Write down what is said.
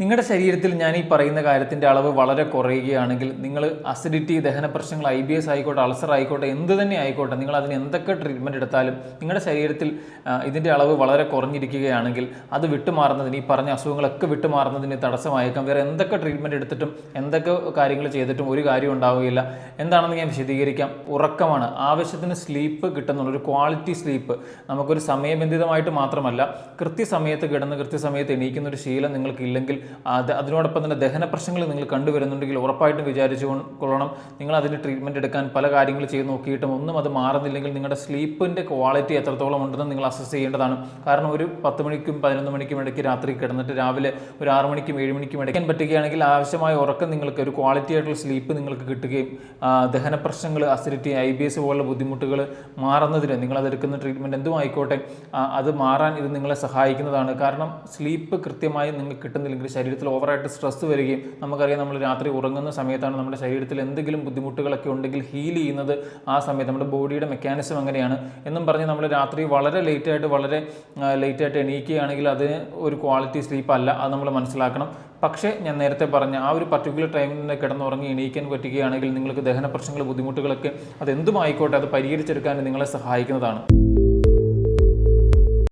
നിങ്ങളുടെ ശരീരത്തിൽ ഞാൻ ഈ പറയുന്ന കാര്യത്തിൻ്റെ അളവ് വളരെ കുറയുകയാണെങ്കിൽ നിങ്ങൾ അസിഡിറ്റി, ദഹന പ്രശ്നങ്ങൾ, IBS ആയിക്കോട്ടെ, അൾസർ ആയിക്കോട്ടെ, എന്ത് തന്നെ ആയിക്കോട്ടെ, നിങ്ങൾ അതിന് എന്തൊക്കെ ട്രീറ്റ്മെൻറ്റ് എടുത്താലും നിങ്ങളുടെ ശരീരത്തിൽ ഇതിൻ്റെ അളവ് വളരെ കുറഞ്ഞിരിക്കുകയാണെങ്കിൽ അത് വിട്ടുമാറുന്നതിന്, ഈ പറഞ്ഞ അസുഖങ്ങളൊക്കെ വിട്ടുമാറുന്നതിന് തടസ്സമായേക്കാം. വേറെ എന്തൊക്കെ ട്രീറ്റ്മെൻറ്റ് എടുത്തിട്ടും എന്തൊക്കെ കാര്യങ്ങൾ ചെയ്തിട്ടും ഒരു കാര്യം ഉണ്ടാവുകയില്ല. എന്താണെന്ന് ഞാൻ വിശദീകരിക്കാം. ഉറക്കമാണ്. ആവശ്യത്തിന് സ്ലീപ്പ് കിട്ടുന്നുള്ള ഒരു ക്വാളിറ്റി സ്ലീപ്പ്, നമുക്കൊരു സമയബന്ധിതമായിട്ട് മാത്രമല്ല, കൃത്യസമയത്ത് കിടന്ന് കൃത്യസമയത്ത് എണീക്കുന്ന ഒരു ശീലം നിങ്ങൾക്കില്ലെങ്കിൽ, അതിനോടൊപ്പം തന്നെ ദഹന പ്രശ്നങ്ങൾ നിങ്ങൾ കണ്ടുവരുന്നുണ്ടെങ്കിൽ ഉറപ്പായിട്ടും വിചാരിച്ചു കൊള്ളണം നിങ്ങൾ അതിന് ട്രീറ്റ്മെൻറ്റ് എടുക്കാൻ പല കാര്യങ്ങൾ ചെയ്ത് നോക്കിയിട്ടും ഒന്നും അത് മാറുന്നില്ലെങ്കിൽ നിങ്ങളുടെ സ്ലീപ്പിൻ്റെ ക്വാളിറ്റി എത്രത്തോളം ഉണ്ടെന്ന് നിങ്ങൾ അസസ് ചെയ്യേണ്ടതാണ്. കാരണം ഒരു 10 മണിക്കും 11 മണിക്കും ഇടയ്ക്ക് രാത്രി കിടന്നിട്ട് രാവിലെ ഒരു 6 മണിക്കും 7 മണിക്കും എടുക്കാൻ പറ്റുകയാണെങ്കിൽ ആവശ്യമായ ഉറക്കം നിങ്ങൾക്ക്, ഒരു ക്വാളിറ്റി ആയിട്ടുള്ള സ്ലീപ്പ് നിങ്ങൾക്ക് കിട്ടുകയും ദഹന പ്രശ്നങ്ങൾ, അസിഡിറ്റി, IBS പോലുള്ള ബുദ്ധിമുട്ടുകൾ മാറുന്നതിന് നിങ്ങളതെടുക്കുന്ന ട്രീറ്റ്മെൻറ്റ് എന്തും ആയിക്കോട്ടെ അത് മാറാൻ ഇത് നിങ്ങളെ സഹായിക്കുന്നതാണ്. കാരണം സ്ലീപ്പ് കൃത്യമായി നിങ്ങൾക്ക് കിട്ടുന്നില്ലെങ്കിൽ ശരീരത്തിൽ ഓവറായിട്ട് സ്ട്രെസ് വരികയും, നമുക്കറിയാം നമ്മൾ രാത്രി ഉറങ്ങുന്ന സമയത്താണ് നമ്മുടെ ശരീരത്തിൽ എന്തെങ്കിലും ബുദ്ധിമുട്ടുകളൊക്കെ ഉണ്ടെങ്കിൽ ഹീൽ ചെയ്യുന്നത് ആ സമയത്ത്. നമ്മുടെ ബോഡിയുടെ മെക്കാനിസം അങ്ങനെയാണ് എന്നും പറഞ്ഞ് നമ്മൾ രാത്രി വളരെ ലേറ്റായിട്ട് എണീക്കുകയാണെങ്കിൽ അത് ഒരു ക്വാളിറ്റി സ്ലീപ്പ് അല്ല, അത് നമ്മൾ മനസ്സിലാക്കണം. പക്ഷേ ഞാൻ നേരത്തെ പറഞ്ഞ ആ ഒരു പർട്ടിക്കുലർ ടൈമിൽ നിന്ന് കിടന്നുറങ്ങി എണീക്കാൻ പറ്റുകയാണെങ്കിൽ നിങ്ങൾക്ക് ദഹന പ്രശ്നങ്ങൾ, ബുദ്ധിമുട്ടുകളൊക്കെ അതെന്തുമായിക്കോട്ടെ അത് പരിഹരിച്ചെടുക്കാൻ നിങ്ങളെ സഹായിക്കുന്നതാണ്.